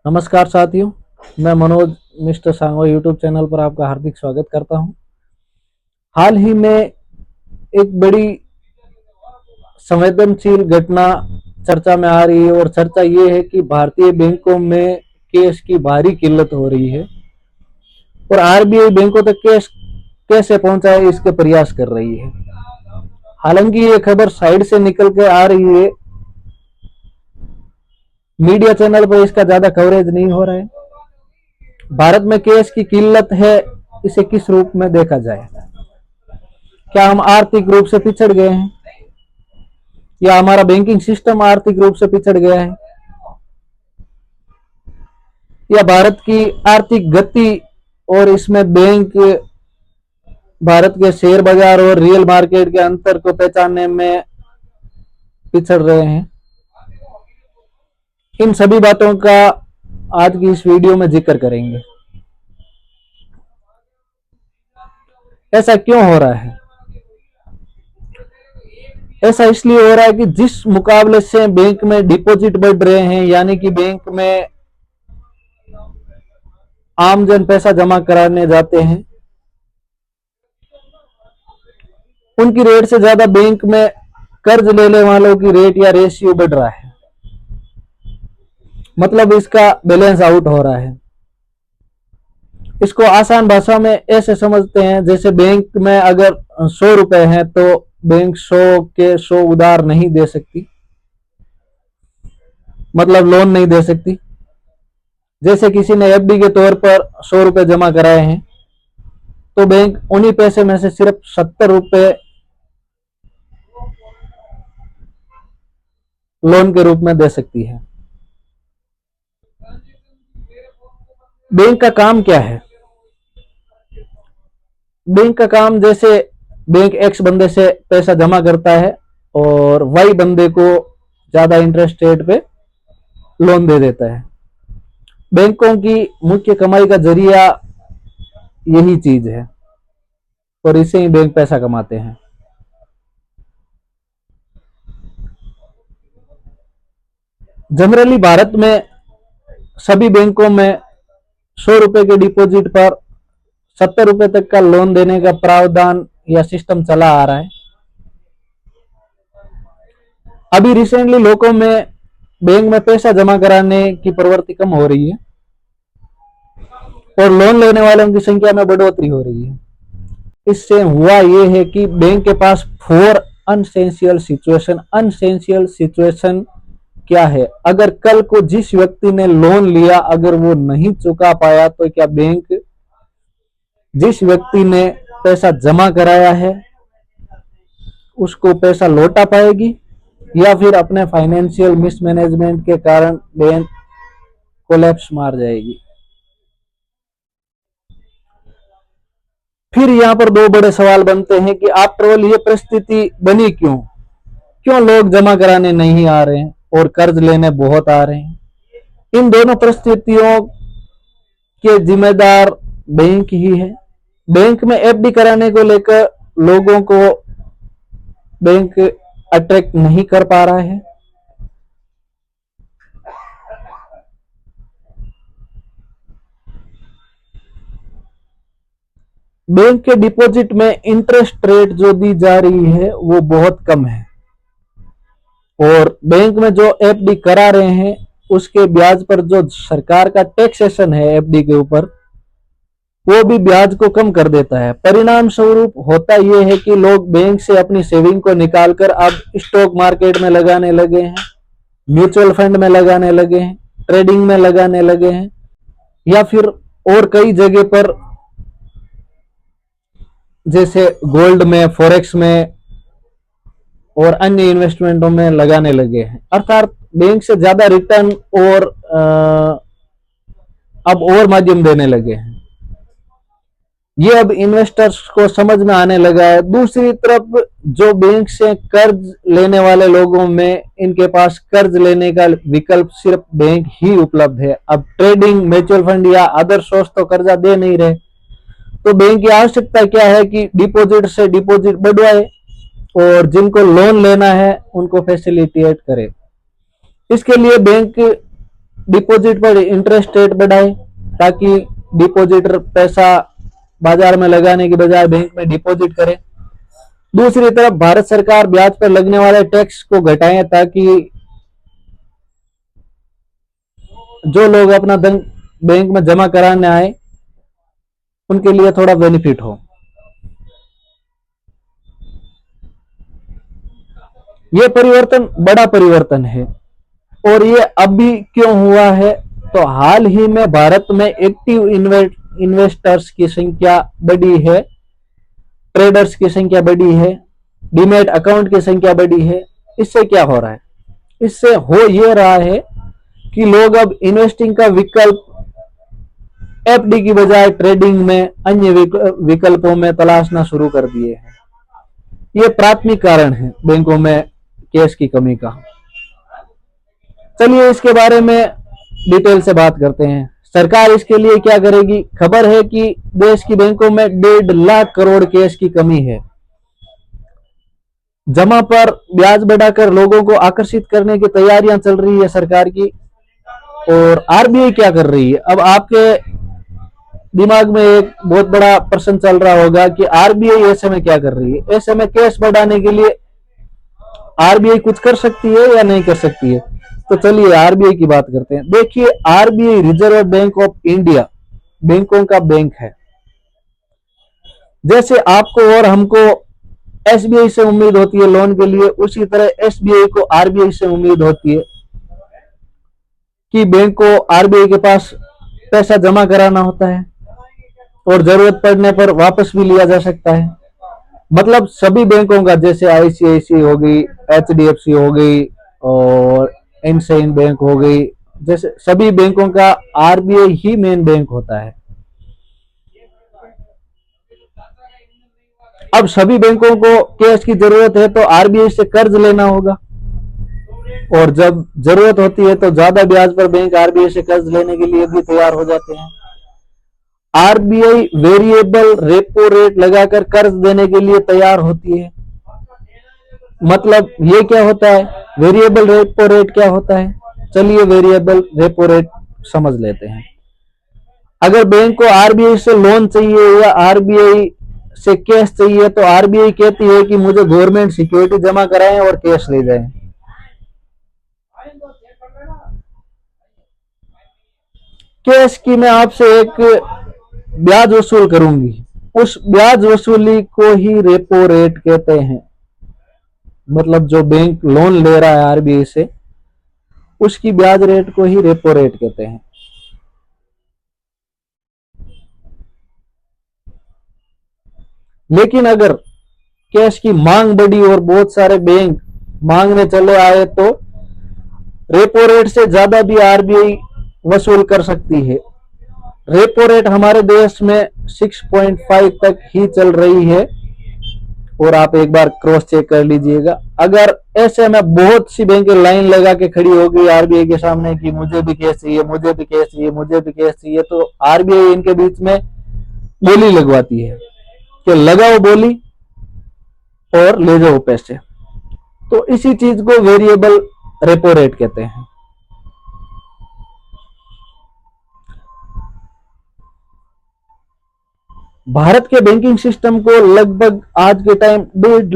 नमस्कार साथियों, मैं मनोज मिस्टर सांगवा यूट्यूब चैनल पर आपका हार्दिक स्वागत करता हूं। हाल ही में एक बड़ी संवेदनशील घटना चर्चा में आ रही है और चर्चा ये है कि भारतीय बैंकों में कैश की भारी किल्लत हो रही है और आरबीआई बैंकों तक कैश कैसे पहुंचाए इसके प्रयास कर रही है। हालांकि ये खबर साइड से निकल के आ रही है, मीडिया चैनल पर इसका ज्यादा कवरेज नहीं हो रहा है। भारत में कैश की किल्लत है, इसे किस रूप में देखा जाए? क्या हम आर्थिक रूप से पिछड़ गए हैं या हमारा बैंकिंग सिस्टम आर्थिक रूप से पिछड़ गया है या भारत की आर्थिक गति और इसमें बैंक भारत के शेयर बाजार और रियल मार्केट के अंतर को पहचानने में पिछड़ रहे हैं? इन सभी बातों का आज की इस वीडियो में जिक्र करेंगे। ऐसा क्यों हो रहा है? ऐसा इसलिए हो रहा है कि जिस मुकाबले से बैंक में डिपॉजिट बढ़ रहे हैं, यानी कि बैंक में आमजन पैसा जमा कराने जाते हैं, उनकी रेट से ज्यादा बैंक में कर्ज लेने वालों की रेट या रेशियो बढ़ रहा है। मतलब इसका बैलेंस आउट हो रहा है। इसको आसान भाषा में ऐसे समझते हैं, जैसे बैंक में अगर 100 रुपए हैं तो बैंक 100 के 100 उधार नहीं दे सकती, मतलब लोन नहीं दे सकती। जैसे किसी ने एफडी के तौर पर 100 रुपए जमा कराए हैं तो बैंक उन्हीं पैसे में से सिर्फ 70 रुपए लोन के रूप में दे सकती है। बैंक का काम क्या है? बैंक का काम, जैसे बैंक एक्स बंदे से पैसा जमा करता है और वाई बंदे को ज्यादा इंटरेस्ट रेट पे लोन दे देता है। बैंकों की मुख्य कमाई का जरिया यही चीज है और इससे ही बैंक पैसा कमाते हैं। जनरली भारत में सभी बैंकों में 100 रुपए के डिपॉजिट पर 70 रुपए तक का लोन देने का प्रावधान या सिस्टम चला आ रहा है। अभी रिसेंटली लोगों में बैंक में पैसा जमा कराने की प्रवृत्ति कम हो रही है और लोन लेने वालों की संख्या में बढ़ोतरी हो रही है। इससे हुआ यह है कि बैंक के पास 4 अनसेंशियल सिचुएशन क्या है? अगर कल को जिस व्यक्ति ने लोन लिया अगर वो नहीं चुका पाया तो क्या बैंक जिस व्यक्ति ने पैसा जमा कराया है उसको पैसा लौटा पाएगी या फिर अपने फाइनेंशियल मिसमैनेजमेंट के कारण बैंक कोलैप्स मार जाएगी? फिर यहाँ पर 2 बड़े सवाल बनते हैं कि आफ्टर ऑल ये परिस्थिति बनी क्यों? क्यों लोग जमा कराने नहीं आ रहे हैं और कर्ज लेने बहुत आ रहे हैं? इन दोनों परिस्थितियों के जिम्मेदार बैंक ही है। बैंक में एफडी कराने को लेकर लोगों को बैंक अट्रैक्ट नहीं कर पा रहा है। बैंक के डिपॉजिट में इंटरेस्ट रेट जो दी जा रही है वो बहुत कम है और बैंक में जो एफडी करा रहे हैं उसके ब्याज पर जो सरकार का टैक्सेशन है एफडी के ऊपर, वो भी ब्याज को कम कर देता है। परिणाम स्वरूप होता यह है कि लोग बैंक से अपनी सेविंग को निकालकर अब स्टॉक मार्केट में लगाने लगे हैं, म्यूचुअल फंड में लगाने लगे हैं, ट्रेडिंग में लगाने लगे हैं या फिर और कई जगह पर जैसे गोल्ड में, फॉरेक्स में और अन्य इन्वेस्टमेंटों में लगाने लगे हैं। अर्थात बैंक से ज्यादा रिटर्न और अब और माध्यम देने लगे हैं। ये अब इन्वेस्टर्स को समझ में आने लगा है। दूसरी तरफ जो बैंक से कर्ज लेने वाले लोगों में इनके पास कर्ज लेने का विकल्प सिर्फ बैंक ही उपलब्ध है। अब ट्रेडिंग, म्यूचुअल फंड या अदर सोर्स तो कर्जा दे नहीं रहे, तो बैंक की आवश्यकता क्या है कि डिपॉजिट से डिपॉजिट बढ़वाए और जिनको लोन लेना है उनको फैसिलिटेट करे। इसके लिए बैंक डिपॉजिट पर इंटरेस्ट रेट बढ़ाए ताकि डिपॉजिटर पैसा बाजार में लगाने के बजाय बैंक में डिपॉजिट करे। दूसरी तरफ भारत सरकार ब्याज पर लगने वाले टैक्स को घटाए ताकि जो लोग अपना धन बैंक में जमा कराने आए उनके लिए थोड़ा बेनिफिट हो। यह परिवर्तन बड़ा परिवर्तन है और ये अभी क्यों हुआ है, तो हाल ही में भारत में एक्टिव इन्वेस्टर्स की संख्या बढ़ी है, ट्रेडर्स की संख्या बढ़ी है, डीमैट अकाउंट की संख्या बढ़ी है। इससे क्या हो रहा है? इससे हो ये रहा है कि लोग अब इन्वेस्टिंग का विकल्प एफडी की बजाय ट्रेडिंग में अन्य विकल्पों में तलाशना शुरू कर दिए हैं। ये प्राथमिक कारण है बैंकों में कैश की कमी का। चलिए इसके बारे में डिटेल से बात करते हैं। सरकार इसके लिए क्या करेगी? खबर है कि देश की बैंकों में 1.5 लाख करोड़ कैश की कमी है। जमा पर ब्याज बढ़ाकर लोगों को आकर्षित करने की तैयारियां चल रही है सरकार की। और आरबीआई क्या कर रही है? अब आपके दिमाग में एक बहुत बड़ा प्रश्न चल रहा होगा कि आरबीआई ऐसे में क्या कर रही है? ऐसे में कैश बढ़ाने के लिए आरबीआई कुछ कर सकती है या नहीं कर सकती है? तो चलिए आरबीआई की बात करते हैं। देखिए, RBI reserve bank of India बैंकों का बैंक है। जैसे आपको और हमको एसबीआई से उम्मीद होती है लोन के लिए, उसी तरह एसबीआई को आरबीआई से उम्मीद होती है कि बैंक को आरबीआई के पास पैसा जमा कराना होता है और जरूरत पड़ने पर वापस भी लिया जा सकता है। मतलब सभी बैंकों का, जैसे आईसीआईसी हो गई, एचडीएफसी हो गई और इंडसइंड बैंक हो गई, जैसे सभी बैंकों का आरबीआई ही मेन बैंक होता है। अब सभी बैंकों को कैश की जरूरत है तो आरबीआई से कर्ज लेना होगा और जब जरूरत होती है तो ज्यादा ब्याज पर बैंक आरबीआई से कर्ज लेने के लिए भी तैयार हो जाते हैं। आरबीआई वेरिएबल रेपो रेट लगाकर कर्ज देने के लिए तैयार होती है। मतलब ये क्या होता है? वेरिएबल रेपो रेट क्या होता है? चलिए वेरिएबल रेपो रेट समझ लेते हैं। अगर बैंक को आरबीआई से लोन चाहिए या आरबीआई से कैश चाहिए तो आरबीआई कहती है कि मुझे गवर्नमेंट सिक्योरिटी जमा कराएं और कैश ले जाएं। कैश की मैं आपसे एक ब्याज वसूल करूंगी, उस ब्याज वसूली को ही रेपो रेट कहते हैं। मतलब जो बैंक लोन ले रहा है आरबीआई से, उसकी ब्याज रेट को ही रेपो रेट कहते हैं। लेकिन अगर कैश की मांग बढ़ी और बहुत सारे बैंक मांगने चले आए तो रेपो रेट से ज्यादा भी आरबीआई वसूल कर सकती है। रेपो रेट हमारे देश में 6.5 तक ही चल रही है और आप एक बार क्रॉस चेक कर लीजिएगा। अगर ऐसे में बहुत सी बैंकें लाइन लगा के खड़ी हो गई आरबीआई के सामने कि मुझे भी कैश चाहिए, मुझे भी कैश चाहिए, मुझे भी कैश चाहिए, तो आरबीआई इनके बीच में बोली लगवाती है कि लगाओ बोली और ले जाओ पैसे। तो इसी चीज को वेरिएबल रेपो रेट कहते हैं। भारत के बैंकिंग सिस्टम को लगभग आज के टाइम 1.5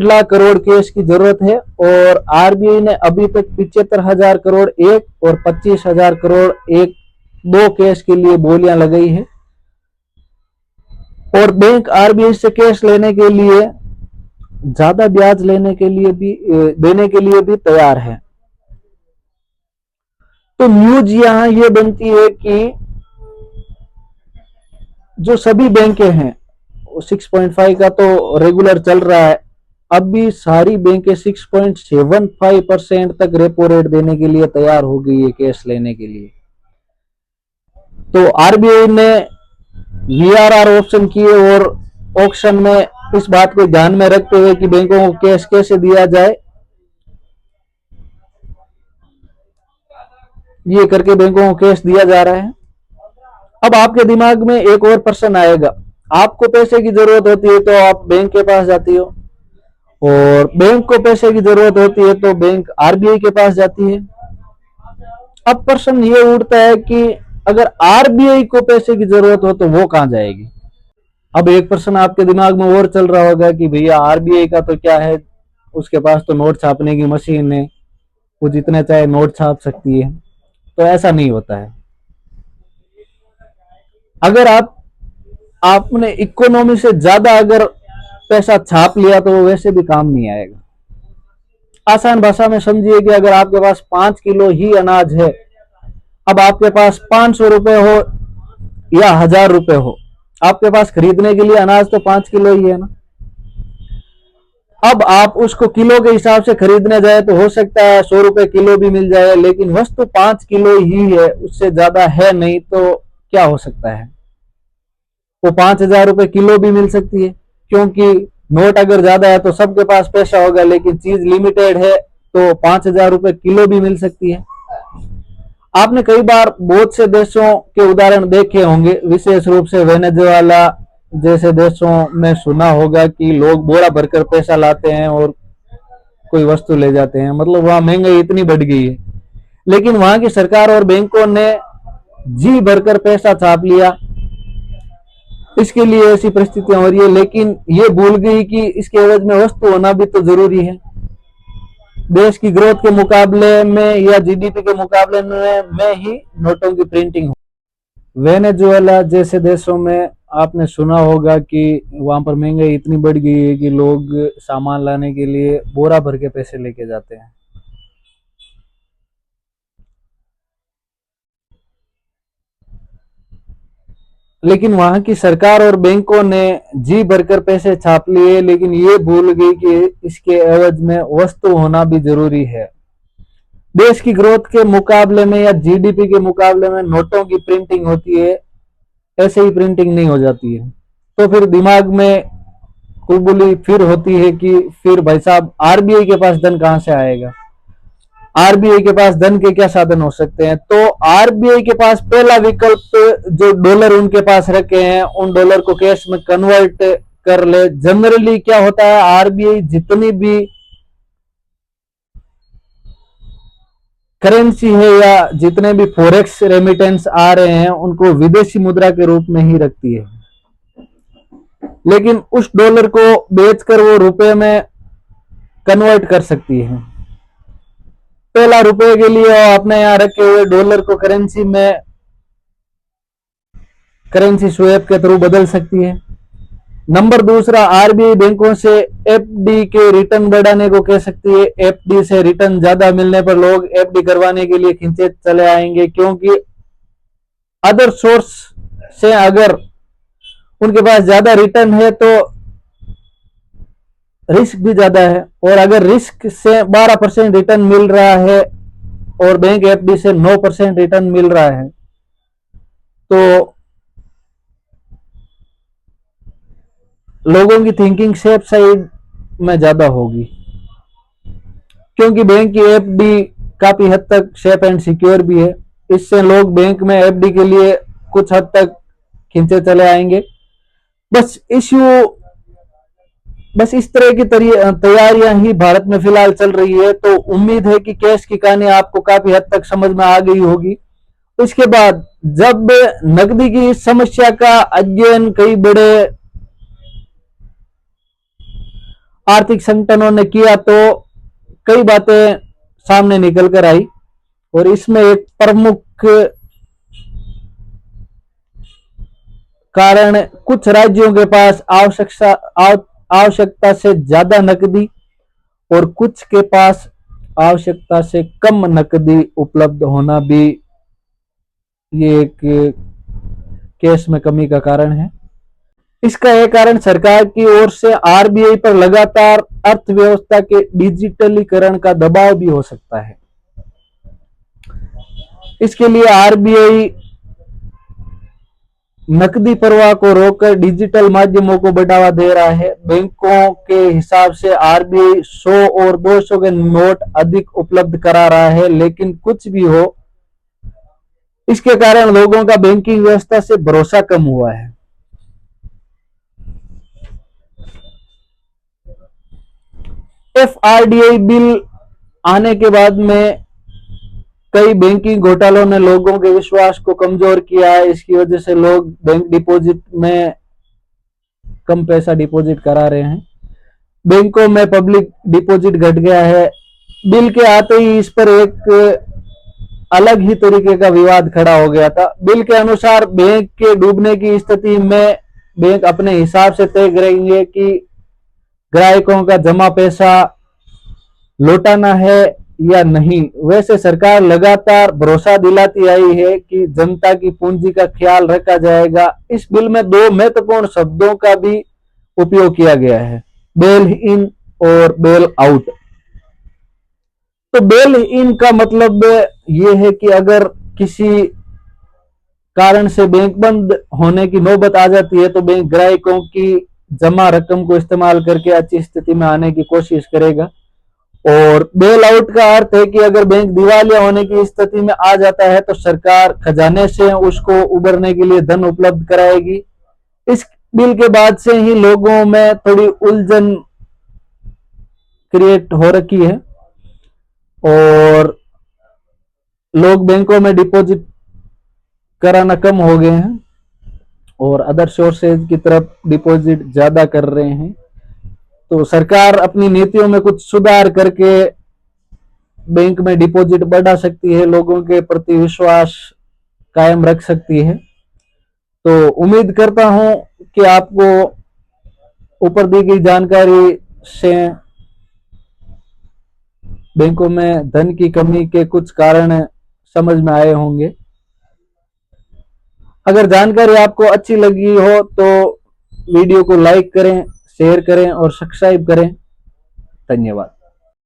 लाख करोड़ कैश की जरूरत है और आरबीआई ने अभी तक 75,000 करोड़ एक और 25,000 करोड़ एक दो कैश के लिए बोलियां लगाई है। और बैंक आरबीआई से कैश लेने के लिए ज्यादा ब्याज लेने के लिए भी देने के लिए भी तैयार है। तो न्यूज यहां ये बनती है कि जो सभी बैंकें हैं 6.5 का तो रेगुलर चल रहा है, अब भी सारी बैंकें 6.75% तक रेपो रेट देने के लिए तैयार हो गई है कैश लेने के लिए। तो आरबीआई ने वीआरआर ऑप्शन किए और ऑक्शन में इस बात को ध्यान में रखते हुए कि बैंकों को कैश कैसे दिया जाए, ये करके बैंकों को कैश दिया जा रहा है। अब आपके दिमाग में एक और प्रश्न आएगा, आपको पैसे की जरूरत होती है तो आप बैंक के पास जाती हो और बैंक को पैसे की जरूरत होती है तो बैंक आरबीआई के पास जाती है। अब प्रश्न ये उठता है कि अगर आरबीआई को पैसे की जरूरत हो तो वो कहां जाएगी। अब एक प्रश्न आपके दिमाग में और चल रहा होगा कि भैया आरबीआई का तो क्या है, उसके पास तो नोट छापने की मशीन है, वो जितने चाहे नोट छाप सकती है। तो ऐसा नहीं होता है। अगर आपने इकोनॉमी से ज्यादा अगर पैसा छाप लिया तो वो वैसे भी काम नहीं आएगा। आसान भाषा में समझिए कि अगर आपके पास 5 किलो ही अनाज है, अब आपके पास 500 रुपए हो या 1000 रुपए हो, आपके पास खरीदने के लिए अनाज तो 5 किलो ही है ना। अब आप उसको किलो के हिसाब से खरीदने जाए तो हो सकता है 100 रुपए किलो भी मिल जाए, लेकिन वस्तु 5 किलो ही है, उससे ज्यादा है नहीं, तो क्या हो सकता है, वो 5,000 रुपए किलो भी मिल सकती है। क्योंकि नोट अगर ज्यादा है तो सबके पास पैसा होगा, लेकिन चीज लिमिटेड है तो 5,000 रुपए किलो भी मिल सकती है। आपने कई बार बहुत से देशों के उदाहरण देखे होंगे, विशेष रूप से वेनेजुएला जैसे देशों में सुना होगा कि लोग बोरा भरकर पैसा लाते हैं और कोई वस्तु ले जाते हैं, मतलब वहां महंगाई इतनी बढ़ गई है। लेकिन वहां की सरकार और बैंकों ने जी भरकर पैसा छाप लिया, इसके लिए ऐसी परिस्थितियां हो रही है। लेकिन ये भूल गई कि इसके एवज में वस्तु होना भी तो जरूरी है। देश की ग्रोथ के मुकाबले में या जीडीपी के मुकाबले में ही नोटों की प्रिंटिंग हो। वेनेजुएला जैसे देशों में आपने सुना होगा कि वहां पर महंगाई इतनी बढ़ गई है कि लोग सामान लाने के लिए बोरा भर के पैसे लेके जाते हैं। लेकिन वहां की सरकार और बैंकों ने जी भरकर पैसे छाप लिए, लेकिन ये भूल गई कि इसके एवज में वस्तु होना भी जरूरी है। देश की ग्रोथ के मुकाबले में या जीडीपी के मुकाबले में नोटों की प्रिंटिंग होती है, ऐसे ही प्रिंटिंग नहीं हो जाती है। तो फिर दिमाग में कुलबुली फिर होती है कि फिर भाई साहब आरबीआई के पास धन कहां से आएगा, आरबीआई के पास धन के क्या साधन हो सकते हैं। तो आरबीआई के पास पहला विकल्प, जो डॉलर उनके पास रखे हैं उन डॉलर को कैश में कन्वर्ट कर ले। जनरली क्या होता है, आरबीआई जितनी भी करेंसी है या जितने भी फॉरेक्स रेमिटेंस आ रहे हैं उनको विदेशी मुद्रा के रूप में ही रखती है, लेकिन उस डॉलर को बेचकर वो रुपए में कन्वर्ट कर सकती है। पहला रुपए के लिए अपने यहां रखे हुए डॉलर को करेंसी स्वैप के थ्रू बदल सकती है। नंबर दूसरा, आरबीआई बैंकों से एफडी के रिटर्न बढ़ाने को कह सकती है। एफडी से रिटर्न ज्यादा मिलने पर लोग एफडी करवाने के लिए खींचे चले आएंगे, क्योंकि अदर सोर्स से अगर उनके पास ज्यादा रिटर्न है तो रिस्क भी ज्यादा है, और अगर रिस्क से 12% रिटर्न मिल रहा है और बैंक एफडी से 9% रिटर्न मिल रहा है, तो लोगों की थिंकिंग सेफ साइड में ज्यादा होगी। क्योंकि बैंक की एफडी काफी हद तक सेफ एंड सिक्योर भी है, इससे लोग बैंक में एफडी के लिए कुछ हद तक खींचे चले आएंगे। बस इस तरह की तैयारियां ही भारत में फिलहाल चल रही है। तो उम्मीद है कि कैश की कहानी आपको काफी हद तक समझ में आ गई होगी। इसके बाद जब नकदी की समस्या का अध्ययन कई बड़े आर्थिक संगठनों ने किया तो कई बातें सामने निकल कर आई, और इसमें एक प्रमुख कारण कुछ राज्यों के पास आवश्यकता से ज्यादा नकदी और कुछ के पास आवश्यकता से कम नकदी उपलब्ध होना भी ये एक केस में कमी का कारण है। इसका एक कारण सरकार की ओर से आरबीआई पर लगातार अर्थव्यवस्था के डिजिटलीकरण का दबाव भी हो सकता है। इसके लिए आरबीआई नकदी प्रवाह को रोककर डिजिटल माध्यमों को बढ़ावा दे रहा है। बैंकों के हिसाब से आरबीआई 100 और 200 के नोट अधिक उपलब्ध करा रहा है, लेकिन कुछ भी हो, इसके कारण लोगों का बैंकिंग व्यवस्था से भरोसा कम हुआ है। एफआरडीआई बिल आने के बाद में कई बैंकिंग घोटालों ने लोगों के विश्वास को कमजोर किया है। इसकी वजह से लोग बैंक डिपॉजिट में कम पैसा डिपॉजिट करा रहे हैं। बैंकों में पब्लिक डिपॉजिट घट गया है। बिल के आते ही इस पर एक अलग ही तरीके का विवाद खड़ा हो गया था। बिल के अनुसार बैंक के डूबने की स्थिति में बैंक अपने हिसाब से तय करेंगे कि ग्राहकों का जमा पैसा लौटाना है या नहीं। वैसे सरकार लगातार भरोसा दिलाती आई है कि जनता की पूंजी का ख्याल रखा जाएगा। इस बिल में दो महत्वपूर्ण शब्दों का भी उपयोग किया गया है, बेल इन और बेल आउट। तो बेल इन का मतलब ये है कि अगर किसी कारण से बैंक बंद होने की नौबत आ जाती है तो बैंक ग्राहकों की जमा रकम को इस्तेमाल करके अच्छी स्थिति में आने की कोशिश करेगा। और बेल आउट का अर्थ है कि अगर बैंक दिवालिया होने की स्थिति में आ जाता है तो सरकार खजाने से उसको उबरने के लिए धन उपलब्ध कराएगी। इस बिल के बाद से ही लोगों में थोड़ी उलझन क्रिएट हो रखी है और लोग बैंकों में डिपॉजिट कराना कम हो गए हैं और अदर सोर्सेज की तरफ डिपॉजिट ज्यादा कर रहे हैं। तो सरकार अपनी नीतियों में कुछ सुधार करके बैंक में डिपॉजिट बढ़ा सकती है, लोगों के प्रति विश्वास कायम रख सकती है। तो उम्मीद करता हूं कि आपको ऊपर दी गई जानकारी से बैंकों में धन की कमी के कुछ कारण समझ में आए होंगे। अगर जानकारी आपको अच्छी लगी हो तो वीडियो को लाइक करें, शेयर करें और सब्सक्राइब करें। धन्यवाद।